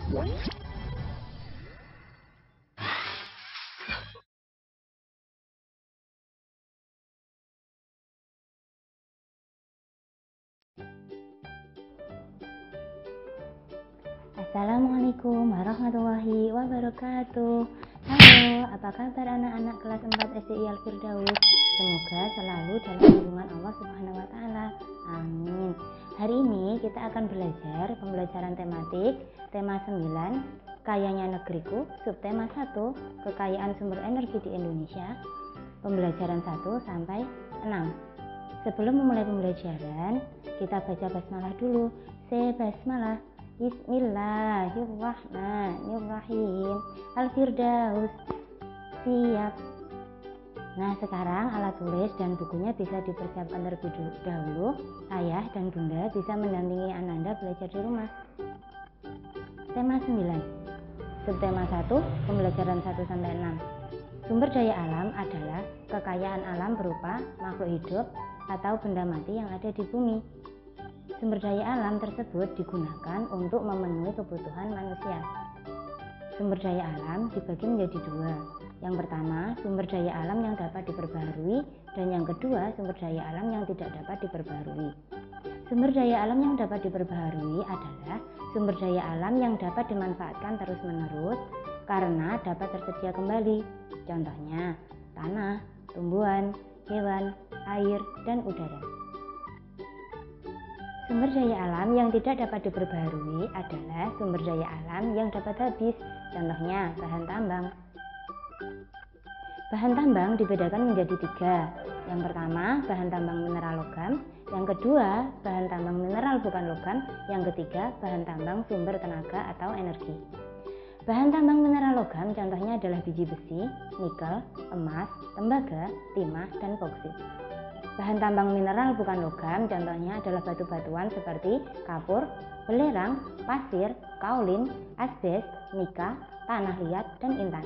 Assalamualaikum warahmatullahi wabarakatuh. Halo, apa kabar anak-anak kelas 4 SD Al-Firdaus? Semoga selalu dalam lindungan Allah Subhanahu wa taala. Amin. Hari ini kita akan belajar pembelajaran tematik tema 9, Kayanya Negeriku, subtema 1, Kekayaan sumber energi di Indonesia. Pembelajaran 1 sampai 6. Sebelum memulai pembelajaran, kita baca basmalah dulu. Basmalah. Bismillahirrahmanirrahim. Al-Firdaus. Siap. Nah, sekarang alat tulis dan bukunya bisa dipersiapkan terlebih dahulu. Ayah dan bunda bisa mendampingi Ananda belajar di rumah. Tema 9. Subtema 1, pembelajaran 1 sampai 6. Sumber daya alam adalah kekayaan alam berupa makhluk hidup atau benda mati yang ada di bumi. Sumber daya alam tersebut digunakan untuk memenuhi kebutuhan manusia. Sumber daya alam dibagi menjadi dua. Yang pertama, sumber daya alam yang dapat diperbaharui, dan yang kedua, sumber daya alam yang tidak dapat diperbaharui. Sumber daya alam yang dapat diperbaharui adalah sumber daya alam yang dapat dimanfaatkan terus-menerus karena dapat tersedia kembali. Contohnya, tanah, tumbuhan, hewan, air, dan udara. Sumber daya alam yang tidak dapat diperbaharui adalah sumber daya alam yang dapat habis, contohnya bahan tambang. Bahan tambang dibedakan menjadi 3. Yang pertama, bahan tambang mineral logam. Yang kedua, bahan tambang mineral bukan logam. Yang ketiga, bahan tambang sumber tenaga atau energi. Bahan tambang mineral logam contohnya adalah biji besi, nikel, emas, tembaga, timah, dan boksit. Bahan tambang mineral bukan logam contohnya adalah batu-batuan seperti kapur, belerang, pasir, kaolin, asbes, nika, tanah liat, dan intan.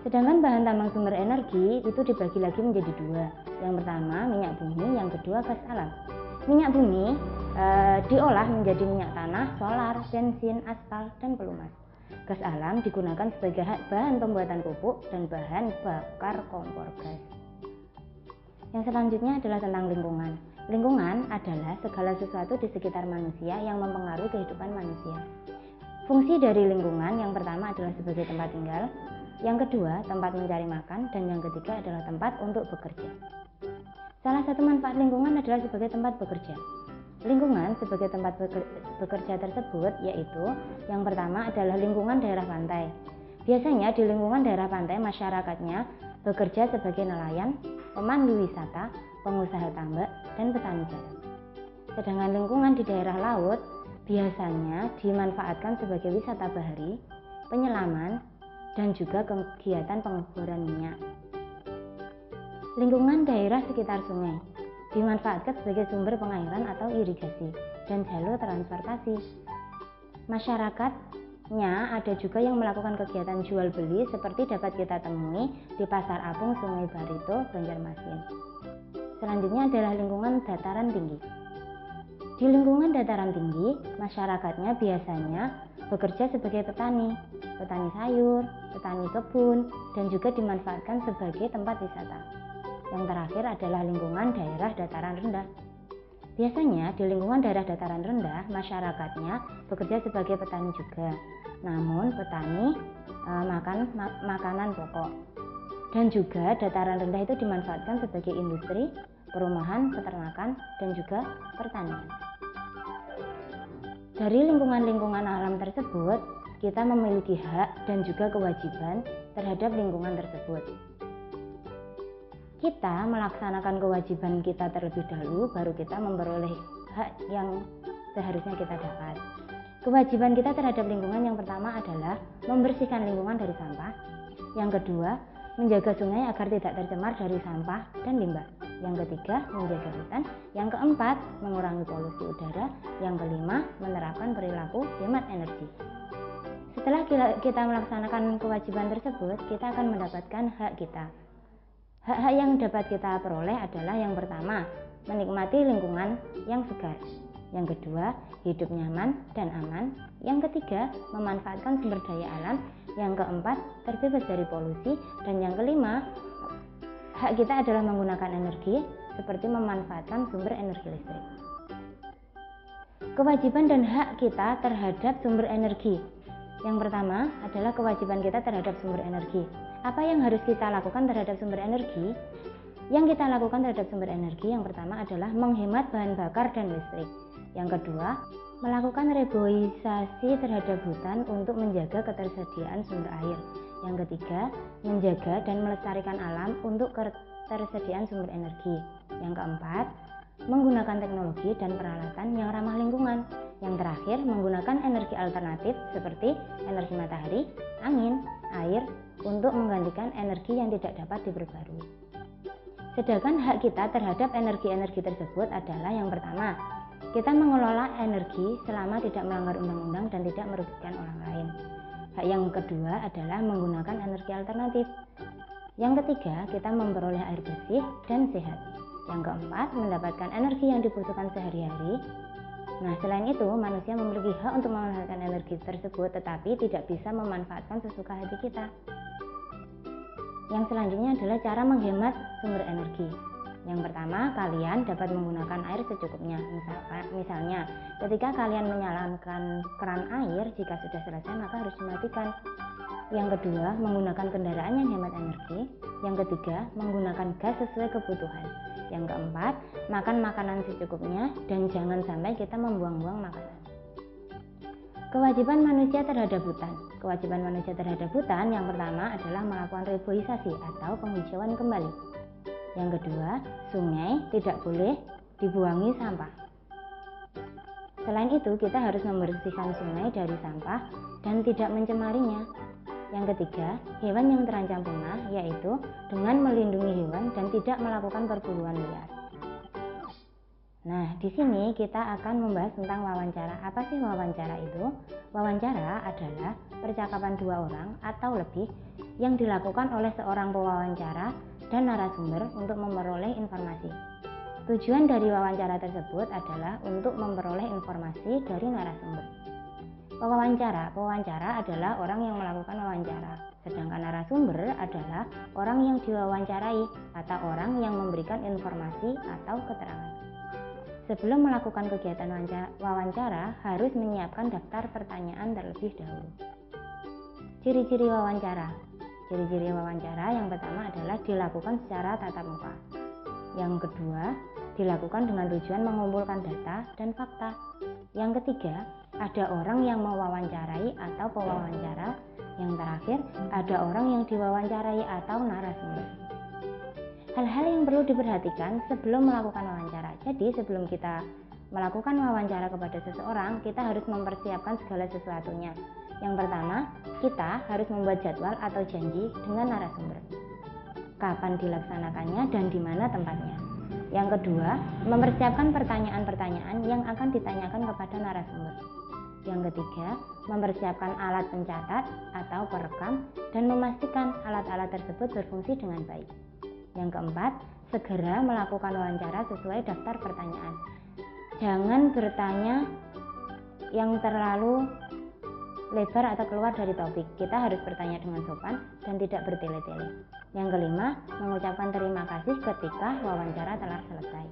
Sedangkan bahan tambang sumber energi itu dibagi lagi menjadi 2. Yang pertama minyak bumi, yang kedua gas alam. Minyak bumi diolah menjadi minyak tanah, solar, bensin, aspal, dan pelumas. Gas alam digunakan sebagai bahan pembuatan pupuk dan bahan bakar kompor gas. Yang selanjutnya adalah tentang lingkungan. Lingkungan adalah segala sesuatu di sekitar manusia yang mempengaruhi kehidupan manusia. Fungsi dari lingkungan yang pertama adalah sebagai tempat tinggal, yang kedua tempat mencari makan, dan yang ketiga adalah tempat untuk bekerja. Salah satu manfaat lingkungan adalah sebagai tempat bekerja. Lingkungan sebagai tempat bekerja tersebut yaitu yang pertama adalah lingkungan daerah pantai. Biasanya di lingkungan daerah pantai masyarakatnya bekerja sebagai nelayan, pemandu wisata, pengusaha tambak, dan petani garam. Sedangkan lingkungan di daerah laut biasanya dimanfaatkan sebagai wisata bahari, penyelaman, dan juga kegiatan pengeboran minyak. Lingkungan daerah sekitar sungai dimanfaatkan sebagai sumber pengairan atau irigasi dan jalur transportasi. Masyarakatnya ada juga yang melakukan kegiatan jual beli seperti dapat kita temui di Pasar Apung Sungai Barito, Banjarmasin. Selanjutnya adalah lingkungan dataran tinggi. Di lingkungan dataran tinggi, masyarakatnya biasanya bekerja sebagai petani sayur, petani kebun, dan juga dimanfaatkan sebagai tempat wisata. Yang terakhir adalah lingkungan daerah dataran rendah. Biasanya di lingkungan daerah dataran rendah, masyarakatnya bekerja sebagai petani juga. Namun petani makan makanan pokok. Dan juga dataran rendah itu dimanfaatkan sebagai industri, perumahan, peternakan, dan juga pertanian. Dari lingkungan-lingkungan alam tersebut, kita memiliki hak dan juga kewajiban terhadap lingkungan tersebut. Kita melaksanakan kewajiban kita terlebih dahulu, baru kita memperoleh hak yang seharusnya kita dapat. Kewajiban kita terhadap lingkungan yang pertama adalah membersihkan lingkungan dari sampah. Yang kedua, menjaga sungai agar tidak tercemar dari sampah dan limbah. Yang ketiga, menjaga hutan. Yang keempat, mengurangi polusi udara. Yang kelima, menerapkan perilaku hemat energi. Setelah kita melaksanakan kewajiban tersebut, kita akan mendapatkan hak kita. Hak-hak yang dapat kita peroleh adalah yang pertama, menikmati lingkungan yang segar. Yang kedua, hidup nyaman dan aman. Yang ketiga, memanfaatkan sumber daya alam. Yang keempat, terbebas dari polusi. Dan yang kelima, hak kita adalah menggunakan energi seperti memanfaatkan sumber energi listrik. Kewajiban dan hak kita terhadap sumber energi. Yang pertama adalah kewajiban kita terhadap sumber energi. Apa yang harus kita lakukan terhadap sumber energi? Yang kita lakukan terhadap sumber energi yang pertama adalah menghemat bahan bakar dan listrik. Yang kedua, melakukan reboisasi terhadap hutan untuk menjaga ketersediaan sumber air. Yang ketiga, menjaga dan melestarikan alam untuk ketersediaan sumber energi. Yang keempat, menggunakan teknologi dan peralatan yang ramah lingkungan. Yang terakhir, menggunakan energi alternatif seperti energi matahari, angin, air untuk menggantikan energi yang tidak dapat diperbarui. Sedangkan hak kita terhadap energi-energi tersebut adalah yang pertama, kita mengelola energi selama tidak melanggar undang-undang dan tidak merugikan orang lain. Hak yang kedua adalah menggunakan energi alternatif. Yang ketiga, kita memperoleh air bersih dan sehat. Yang keempat, mendapatkan energi yang dibutuhkan sehari-hari. Nah, selain itu, manusia memiliki hak untuk memanfaatkan energi tersebut, tetapi tidak bisa memanfaatkan sesuka hati kita. Yang selanjutnya adalah cara menghemat sumber energi. Yang pertama, kalian dapat menggunakan air secukupnya. Misalnya, ketika kalian menyalakan keran air, jika sudah selesai maka harus dimatikan. Yang kedua, menggunakan kendaraan yang hemat energi. Yang ketiga, menggunakan gas sesuai kebutuhan. Yang keempat, makan makanan secukupnya dan jangan sampai kita membuang-buang makanan. Kewajiban manusia terhadap hutan. Kewajiban manusia terhadap hutan yang pertama adalah melakukan reboisasi atau penghijauan kembali. Yang kedua, sungai tidak boleh dibuangi sampah. Selain itu, kita harus membersihkan sungai dari sampah dan tidak mencemarinya. Yang ketiga, hewan yang terancam punah, yaitu dengan melindungi hewan dan tidak melakukan perburuan liar. Nah, di sini kita akan membahas tentang wawancara. Apa sih wawancara itu? Wawancara adalah percakapan dua orang atau lebih yang dilakukan oleh seorang pewawancara dan narasumber untuk memperoleh informasi. Tujuan dari wawancara tersebut adalah untuk memperoleh informasi dari narasumber. Pewawancara adalah orang yang melakukan wawancara, sedangkan narasumber adalah orang yang diwawancarai atau orang yang memberikan informasi atau keterangan. Sebelum melakukan kegiatan wawancara, harus menyiapkan daftar pertanyaan terlebih dahulu. Ciri-ciri wawancara. Ciri-ciri wawancara yang pertama adalah dilakukan secara tatap muka. Yang kedua, dilakukan dengan tujuan mengumpulkan data dan fakta. Yang ketiga, ada orang yang mewawancarai atau pewawancara. Yang terakhir, ada orang yang diwawancarai atau narasumber. Hal-hal yang perlu diperhatikan sebelum melakukan wawancara. Jadi sebelum kita melakukan wawancara kepada seseorang, kita harus mempersiapkan segala sesuatunya. Yang pertama, kita harus membuat jadwal atau janji dengan narasumber. Kapan dilaksanakannya dan di mana tempatnya. Yang kedua, mempersiapkan pertanyaan-pertanyaan yang akan ditanyakan kepada narasumber. Yang ketiga, mempersiapkan alat pencatat atau perekam dan memastikan alat-alat tersebut berfungsi dengan baik. Yang keempat, segera melakukan wawancara sesuai daftar pertanyaan. Jangan bertanya yang terlalu lebar atau keluar dari topik. Kita harus bertanya dengan sopan dan tidak bertele-tele. Yang kelima, mengucapkan terima kasih ketika wawancara telah selesai.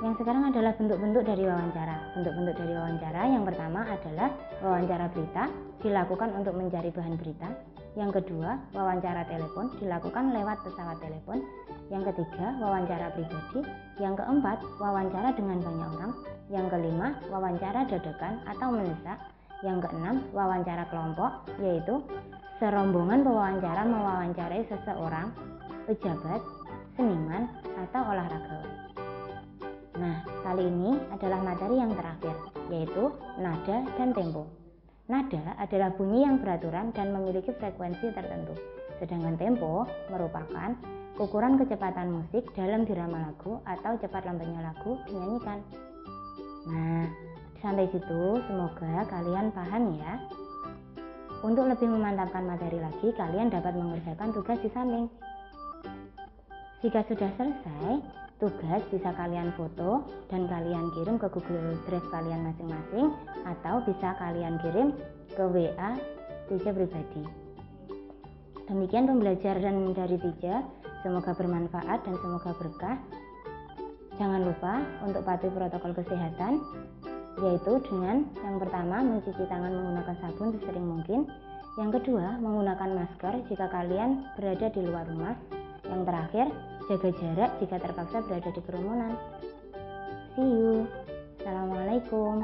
Yang sekarang adalah bentuk-bentuk dari wawancara. Bentuk-bentuk dari wawancara yang pertama adalah wawancara berita, dilakukan untuk mencari bahan berita. Yang kedua, wawancara telepon, dilakukan lewat pesawat telepon. Yang ketiga, wawancara pribadi. Yang keempat, wawancara dengan banyak orang. Yang kelima, wawancara dadakan atau mendesak. Yang keenam, wawancara kelompok, yaitu serombongan pewawancara mewawancarai seseorang, pejabat, seniman, atau olahragawan. Nah, kali ini adalah materi yang terakhir, yaitu nada dan tempo. Nada adalah bunyi yang beraturan dan memiliki frekuensi tertentu, sedangkan tempo merupakan ukuran kecepatan musik dalam dirama lagu atau cepat lambatnya lagu dinyanyikan. Nah, sampai situ semoga kalian paham ya. Untuk lebih memantapkan materi lagi, kalian dapat mengerjakan tugas di samping. Jika sudah selesai, Tugas bisa kalian foto dan kalian kirim ke Google Drive kalian masing-masing, atau bisa kalian kirim ke WA Tija pribadi. Demikian pembelajaran dari Tija, semoga bermanfaat dan semoga berkah. Jangan lupa untuk patuhi protokol kesehatan, yaitu dengan yang pertama mencuci tangan menggunakan sabun sesering mungkin, yang kedua menggunakan masker jika kalian berada di luar rumah, yang terakhir jaga jarak jika terpaksa berada di kerumunan. See you. Assalamualaikum.